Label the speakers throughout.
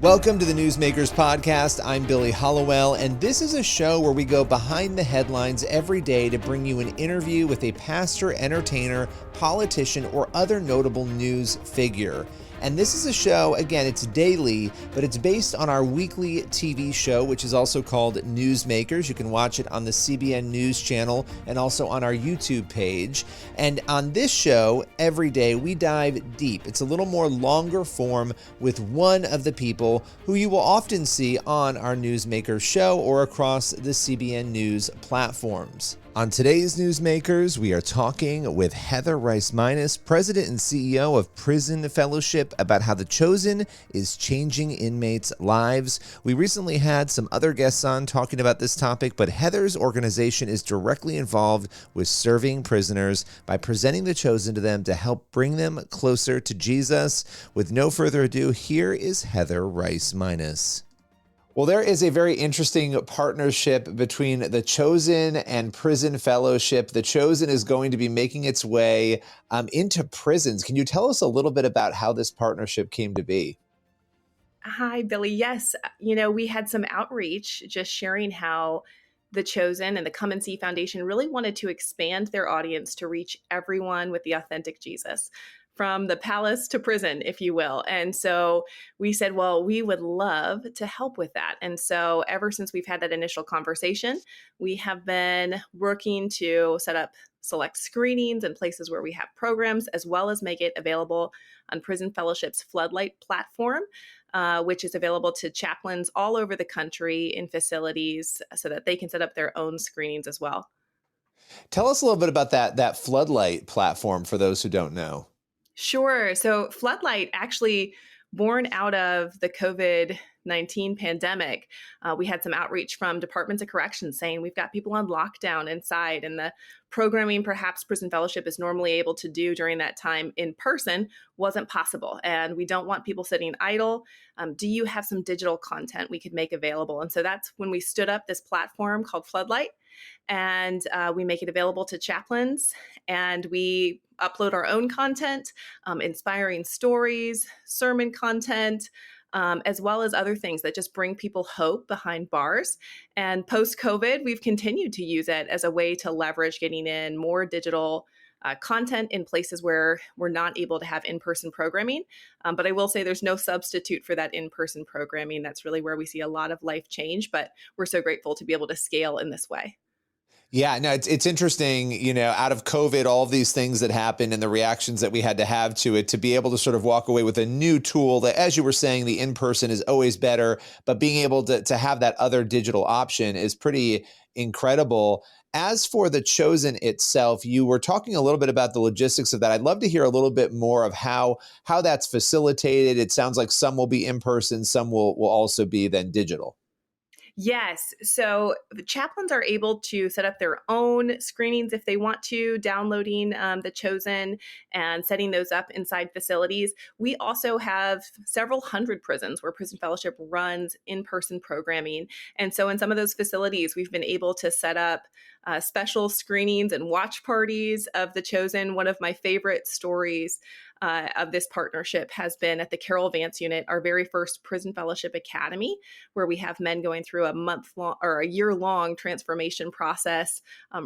Speaker 1: Welcome to the Newsmakers Podcast. I'm Billy Hollowell, and this is a show where we go behind the headlines every day to bring you an interview with a pastor, entertainer, politician, or other notable news figure. And this is a show, again, it's daily, but it's based on our weekly TV show, which is also called Newsmakers. You can watch it on the CBN News channel and also on our YouTube page. And on this show, every day, we dive deep. It's a little more longer form with one of the people who you will often see on our Newsmakers show or across the CBN News platforms. On today's Newsmakers, we are talking with Heather Rice-Minus, President and CEO of Prison Fellowship, about how The Chosen is changing inmates' lives. We recently had some other guests on talking about this topic, but Heather's organization is directly involved with serving prisoners by presenting The Chosen to them to help bring them closer to Jesus. With no further ado, here is Heather Rice-Minus. Well, there is a very interesting partnership between The Chosen and Prison Fellowship. The Chosen is going to be making its way into prisons. Can you tell us a little bit about how this partnership came to be?
Speaker 2: Hi, Billy. Yes, we had some outreach just sharing how The Chosen and the Come and See Foundation really wanted to expand their audience to reach everyone with the authentic Jesus, from the palace to prison, if you will. And so we said, well, we would love to help with that. And so ever since we've had that initial conversation, we have been working to set up select screenings and places where we have programs, as well as make it available on Prison Fellowship's Floodlight platform, which is available to chaplains all over the country in facilities so that they can set up their own screenings as well.
Speaker 1: Tell us a little bit about that Floodlight platform for those who don't know.
Speaker 2: Sure. So Floodlight, actually born out of the COVID-19 pandemic, we had some outreach from departments of corrections saying we've got people on lockdown inside, and the programming perhaps Prison Fellowship is normally able to do during that time in person wasn't possible. And we don't want people sitting idle. Do you have some digital content we could make available? And so that's when we stood up this platform called Floodlight. And we make it available to chaplains, and we upload our own content, inspiring stories, sermon content, as well as other things that just bring people hope behind bars. And post-COVID, we've continued to use it as a way to leverage getting in more digital content in places where we're not able to have in-person programming. But I will say there's no substitute for that in-person programming. That's really where we see a lot of life change, but we're so grateful to be able to scale in this way.
Speaker 1: Yeah, no, it's interesting, out of COVID, all of these things that happened and the reactions that we had to have to it, to be able to sort of walk away with a new tool that, as you were saying, the in-person is always better, but being able to have that other digital option is pretty incredible. As for The Chosen itself, you were talking a little bit about the logistics of that. I'd love to hear a little bit more of how that's facilitated. It sounds like some will be in person, some will also be then digital.
Speaker 2: Yes. So the chaplains are able to set up their own screenings if they want to, downloading The Chosen and setting those up inside facilities. We also have several hundred prisons where Prison Fellowship runs in-person programming. And so in some of those facilities, we've been able to set up special screenings and watch parties of The Chosen. One of my favorite stories of this partnership has been at the Carol Vance Unit, our very first Prison Fellowship Academy, where we have men going through a month-long or a year-long transformation process,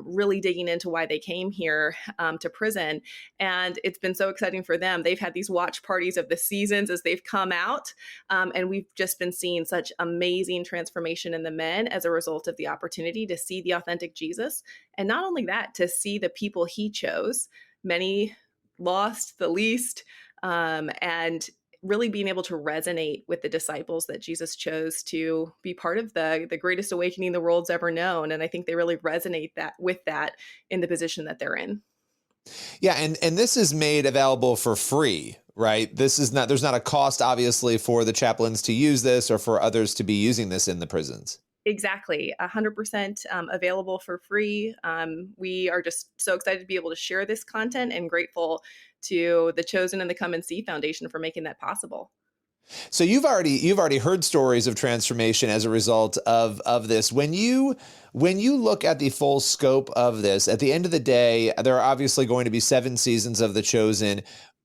Speaker 2: really digging into why they came here to prison. And it's been so exciting for them. They've had these watch parties of the seasons as they've come out. And we've just been seeing such amazing transformation in the men as a result of the opportunity to see the authentic Jesus. And not only that, to see the people he chose, many lost, the least, and really being able to resonate with the disciples that Jesus chose to be part of the greatest awakening the world's ever known. And I think they really resonate with that in the position that they're in.
Speaker 1: Yeah, and this is made available for free, right? There's not a cost, obviously, for the chaplains to use this or for others to be using this in the prisons.
Speaker 2: Exactly. 100% available for free. We are just so excited to be able to share this content and grateful to The Chosen and the Come and See Foundation for making that possible.
Speaker 1: So you've already heard stories of transformation as a result of this. When you look at the full scope of this, at the end of the day, there are obviously going to be 7 seasons of The Chosen.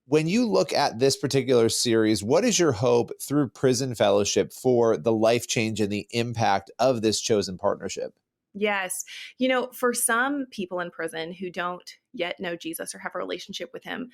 Speaker 1: When you look at this particular series, what is your hope through Prison Fellowship for the life change and the impact of this chosen partnership?
Speaker 2: Yes. For some people in prison who don't yet know Jesus or have a relationship with him,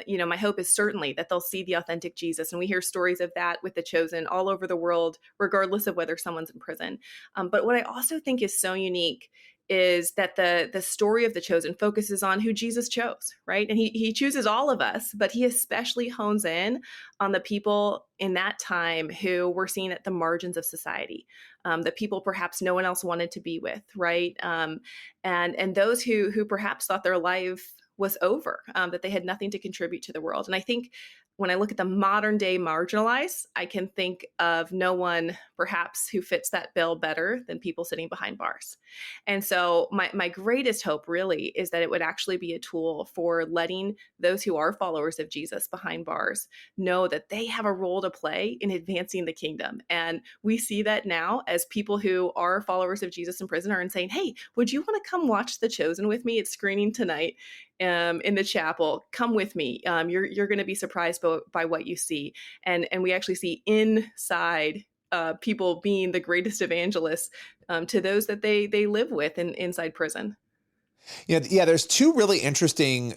Speaker 2: my hope is certainly that they'll see the authentic Jesus. And we hear stories of that with the chosen all over the world, regardless of whether someone's in prison. But what I also think is so unique is that the story of the chosen focuses on who Jesus chose, right? And he chooses all of us, but he especially hones in on the people in that time who were seen at the margins of society, the people perhaps no one else wanted to be with, right? And those who perhaps thought their life was over, that they had nothing to contribute to the world. And I think when I look at the modern day marginalized, I can think of no one perhaps who fits that bill better than people sitting behind bars. And so my greatest hope really is that it would actually be a tool for letting those who are followers of Jesus behind bars know that they have a role to play in advancing the kingdom. And we see that now as people who are followers of Jesus in prison are saying, hey, would you want to come watch The Chosen with me? It's screening tonight in the chapel. Come with me. You're going to be surprised by what you see. And we actually see inside people being the greatest evangelists to those that they live with inside prison.
Speaker 1: Yeah, there's two really interesting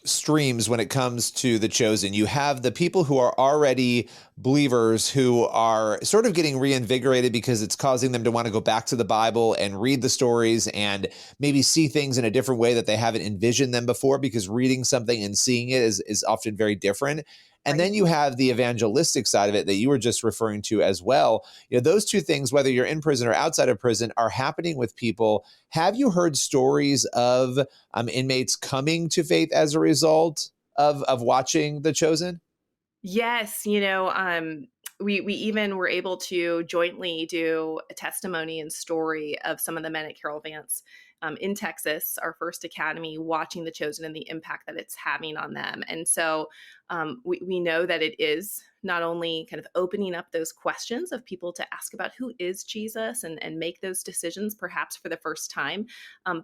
Speaker 1: streams when it comes to the chosen. You have the people who are already believers who are sort of getting reinvigorated because it's causing them to want to go back to the Bible and read the stories and maybe see things in a different way that they haven't envisioned them before, because reading something and seeing it is often very different. And
Speaker 2: Right.
Speaker 1: then you have the evangelistic side of it that you were just referring to as well. Those two things, whether you're in prison or outside of prison, are happening with people. Have you heard stories of inmates coming to faith as a result of watching The Chosen?
Speaker 2: Yes, we even were able to jointly do a testimony and story of some of the men at Carol Vance in Texas, our first academy, watching The Chosen and the impact that it's having on them. And so we know that it is not only kind of opening up those questions of people to ask about who is Jesus and make those decisions perhaps for the first time,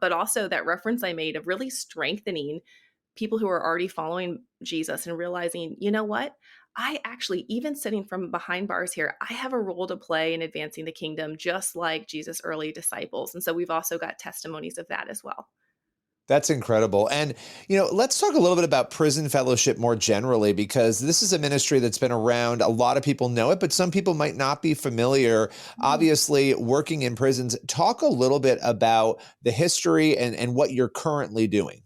Speaker 2: but also that reference I made of really strengthening people who are already following Jesus and realizing, you know what? I actually, even sitting from behind bars here, I have a role to play in advancing the kingdom, just like Jesus' early disciples. And so we've also got testimonies of that as well.
Speaker 1: That's incredible. And, let's talk a little bit about prison fellowship more generally, because this is a ministry that's been around. A lot of people know it, but some people might not be familiar. Obviously, working in prisons, talk a little bit about the history and what you're currently doing.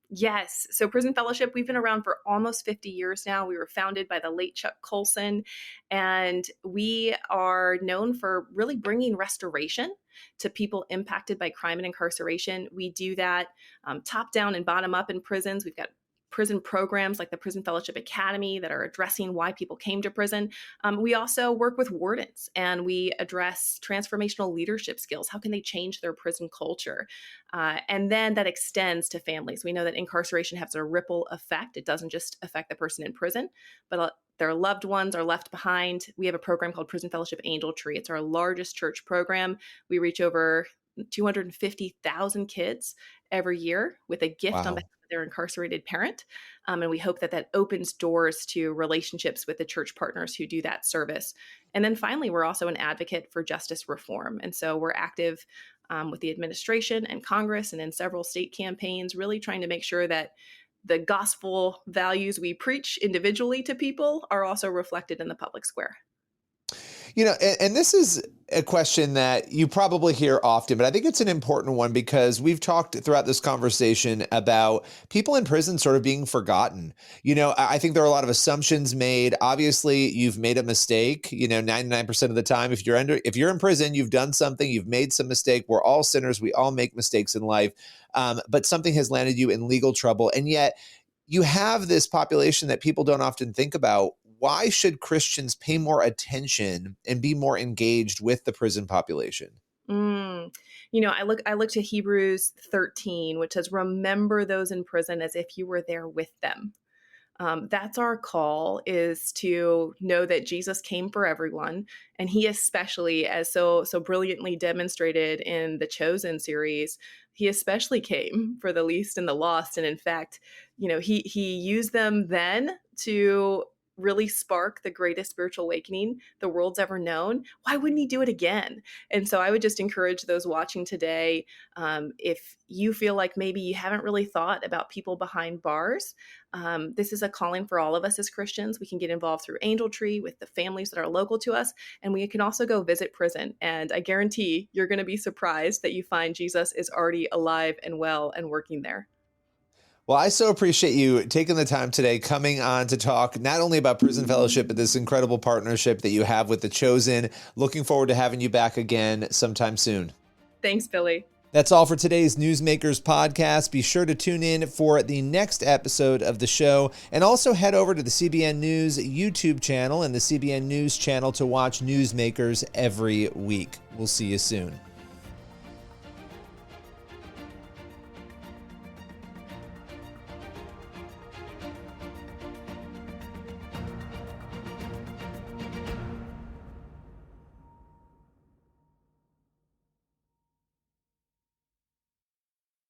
Speaker 2: Yes. So Prison Fellowship, we've been around for almost 50 years now. We were founded by the late Chuck Colson, and we are known for really bringing restoration to people impacted by crime and incarceration. We do that top down and bottom up in prisons. We've got prison programs like the Prison Fellowship Academy that are addressing why people came to prison. We also work with wardens and we address transformational leadership skills. How can they change their prison culture? And then that extends to families. We know that incarceration has a ripple effect. It doesn't just affect the person in prison, but their loved ones are left behind. We have a program called Prison Fellowship Angel Tree. It's our largest church program. We reach over 250,000 kids every year with a gift on behalf
Speaker 1: Wow.
Speaker 2: of their incarcerated parent. And we hope that that opens doors to relationships with the church partners who do that service. And then finally, we're also an advocate for justice reform. And so we're active with the administration and Congress and in several state campaigns, really trying to make sure that the gospel values we preach individually to people are also reflected in the public square.
Speaker 1: And this is a question that you probably hear often, but I think it's an important one because we've talked throughout this conversation about people in prison sort of being forgotten. I think there are a lot of assumptions made. Obviously, you've made a mistake, 99% of the time. If you're in prison, you've done something, you've made some mistake. We're all sinners. We all make mistakes in life. But something has landed you in legal trouble. And yet you have this population that people don't often think about. Why should Christians pay more attention and be more engaged with the prison population?
Speaker 2: Mm. I look to Hebrews 13, which says, "Remember those in prison as if you were there with them." That's our call, is to know that Jesus came for everyone. And he especially, as so brilliantly demonstrated in the Chosen series, he especially came for the least and the lost. And in fact, he used them then to really spark the greatest spiritual awakening the world's ever known. Why wouldn't he do it again? And so I would just encourage those watching today, if you feel like maybe you haven't really thought about people behind bars, this is a calling for all of us as Christians. We can get involved through Angel Tree with the families that are local to us, and we can also go visit prison. And I guarantee you're going to be surprised that you find Jesus is already alive and well and working there.
Speaker 1: Well, I so appreciate you taking the time today, coming on to talk not only about Prison Fellowship, but this incredible partnership that you have with The Chosen. Looking forward to having you back again sometime soon.
Speaker 2: Thanks, Billy.
Speaker 1: That's all for today's Newsmakers podcast. Be sure to tune in for the next episode of the show, and also head over to the CBN News YouTube channel and the CBN News channel to watch Newsmakers every week. We'll see you soon.